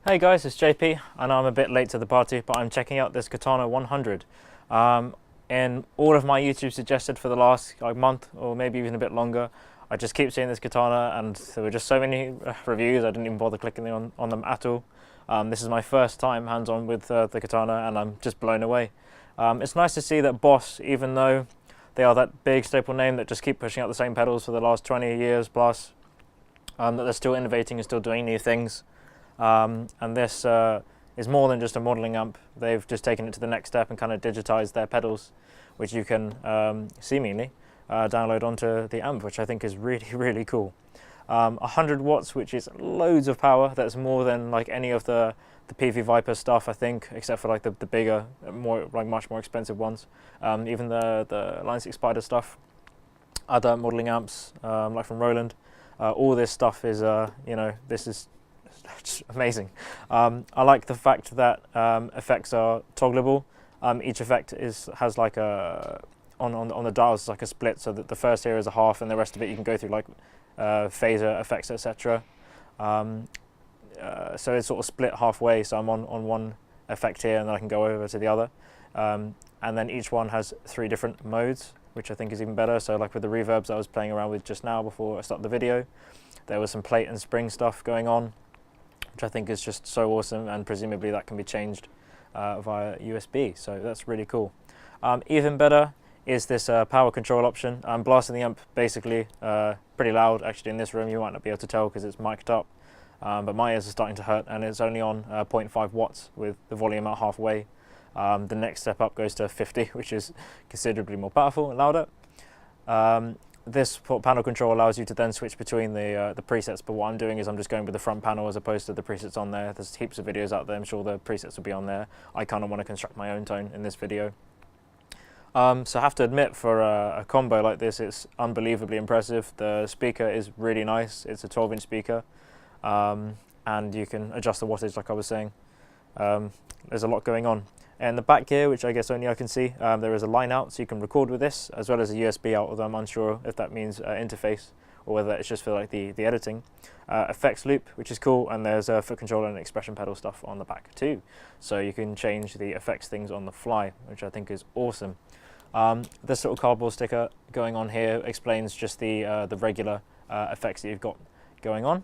Hey guys, it's JP. I know I'm a bit late to the party, but I'm checking out this Katana 100. In all of my YouTube suggested for the last month, or maybe even a bit longer, I just keep seeing this Katana, and there were just so many reviews, I didn't even bother clicking on them at all. This is my first time hands-on with the Katana, and I'm just blown away. It's nice to see that Boss, even though they are that big staple name that just keep pushing out the same pedals for the last 20 years plus, that they're still innovating and still doing new things. And this is more than just a modelling amp. They've just taken it to the next step and kind of digitized their pedals, which you can seemingly download onto the amp, which I think is really, really cool. 100 watts, which is loads of power. That's more than like any of the PV Viper stuff, I think, except for like the bigger, much more expensive ones. Even the Line 6 Spider stuff, other modelling amps like from Roland. All this stuff is, this is just amazing. I like the fact that effects are toggleable. Each effect has like a on the dials it's like a split, so that the first here is a half, and the rest of it you can go through like phaser effects, etc. So it's sort of split halfway. So I'm on one effect here, and then I can go over to the other. And then each one has 3 different modes, which I think is even better. So like with the reverbs I was playing around with just now before I started the video, there was some plate and spring stuff going on, which I think is just so awesome, and presumably that can be changed via USB, so that's really cool. Even better is this power control option. I'm blasting the amp basically pretty loud. Actually, in this room you might not be able to tell because it's mic'd up, but my ears are starting to hurt, and it's only on 0.5 watts with the volume at halfway. The next step up goes to 50, which is considerably more powerful and louder. This panel control allows you to then switch between the presets, but what I'm doing is I'm just going with the front panel as opposed to the presets on there. There's heaps of videos out there, I'm sure the presets will be on there. I kind of want to construct my own tone in this video. So I have to admit, for a combo like this, it's unbelievably impressive. The speaker is really nice. It's a 12-inch speaker, and you can adjust the wattage like I was saying. There's a lot going on. And the back here, which I guess only I can see, there is a line out, so you can record with this, as well as a USB out, although I'm unsure if that means interface or whether it's just for like the editing. Effects loop, which is cool, and there's a foot controller and expression pedal stuff on the back too. So you can change the effects things on the fly, which I think is awesome. This little cardboard sticker going on here explains just the regular effects that you've got going on.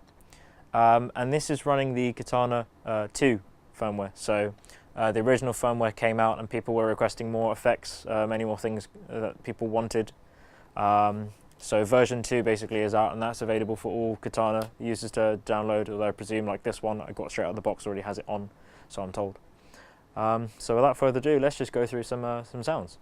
And this is running the Katana 2 firmware. So the original firmware came out and people were requesting more effects, many more things that people wanted. So version 2 basically is out, and that's available for all Katana users to download, although I presume like this one I got straight out of the box already has it on, so I'm told. So without further ado, let's just go through some sounds.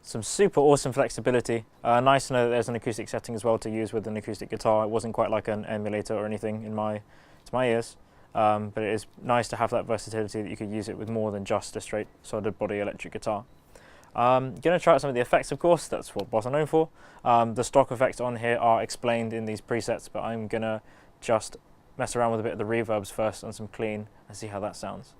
Some super awesome flexibility. Nice to know that there's an acoustic setting as well to use with an acoustic guitar. It wasn't quite like an emulator or anything to my ears, but it is nice to have that versatility that you could use it with more than just a straight solid body electric guitar. Going to try out some of the effects, of course. That's what Boss are known for. The stock effects on here are explained in these presets, but I'm going to just mess around with a bit of the reverbs first on some clean and see how that sounds.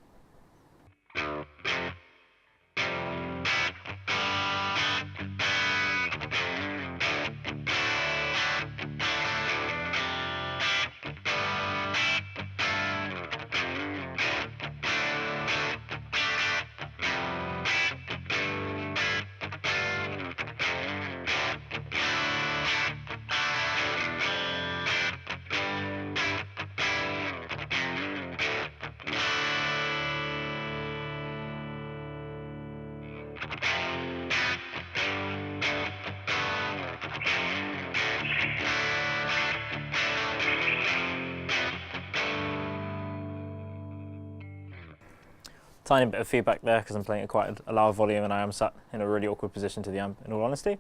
Tiny bit of feedback there because I'm playing at quite a loud volume and I am sat in a really awkward position to the amp, in all honesty.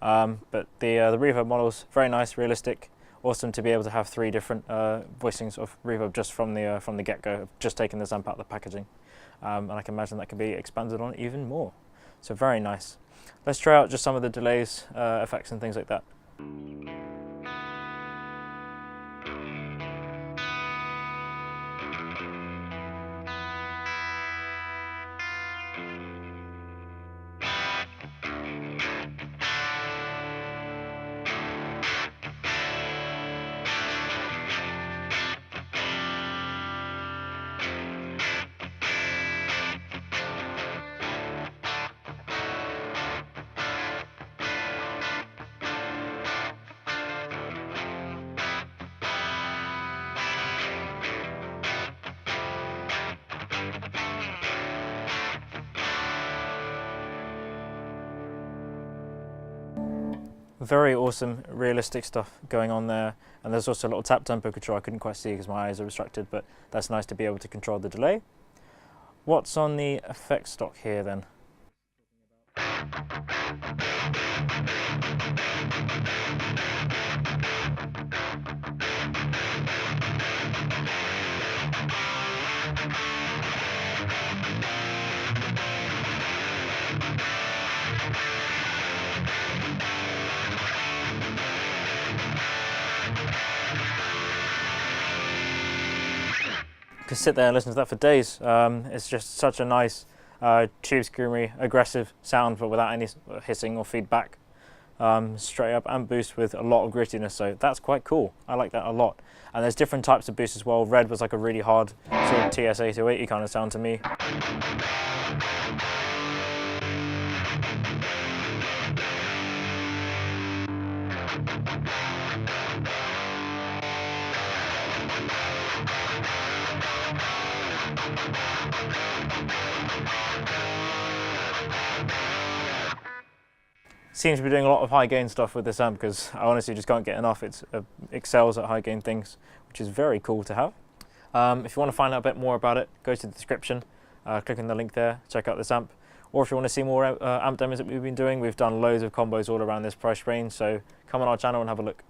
But the reverb model's very nice, realistic. Awesome to be able to have 3 different voicings of reverb just from the get-go, just taking this amp out of the packaging. And I can imagine that can be expanded on even more. So very nice. Let's try out just some of the delays, effects and things like that. Very awesome, realistic stuff going on there, and there's also a little tap tempo control I couldn't quite see because my eyes are restricted, but that's nice to be able to control the delay. What's on the effect stock here then? Could sit there and listen to that for days. It's just such a nice tube screamery, aggressive sound, but without any hissing or feedback. Straight up and boost with a lot of grittiness, so that's quite cool. I like that a lot. And there's different types of boosts as well. Red was like a really hard sort of TS-808 kind of sound to me. Seems to be doing a lot of high gain stuff with this amp because I honestly just can't get enough. It excels at high gain things, which is very cool to have. If you want to find out a bit more about it, go to the description, click on the link there, check out this amp. Or if you want to see more amp demos that we've been doing, we've done loads of combos all around this price range, so come on our channel and have a look.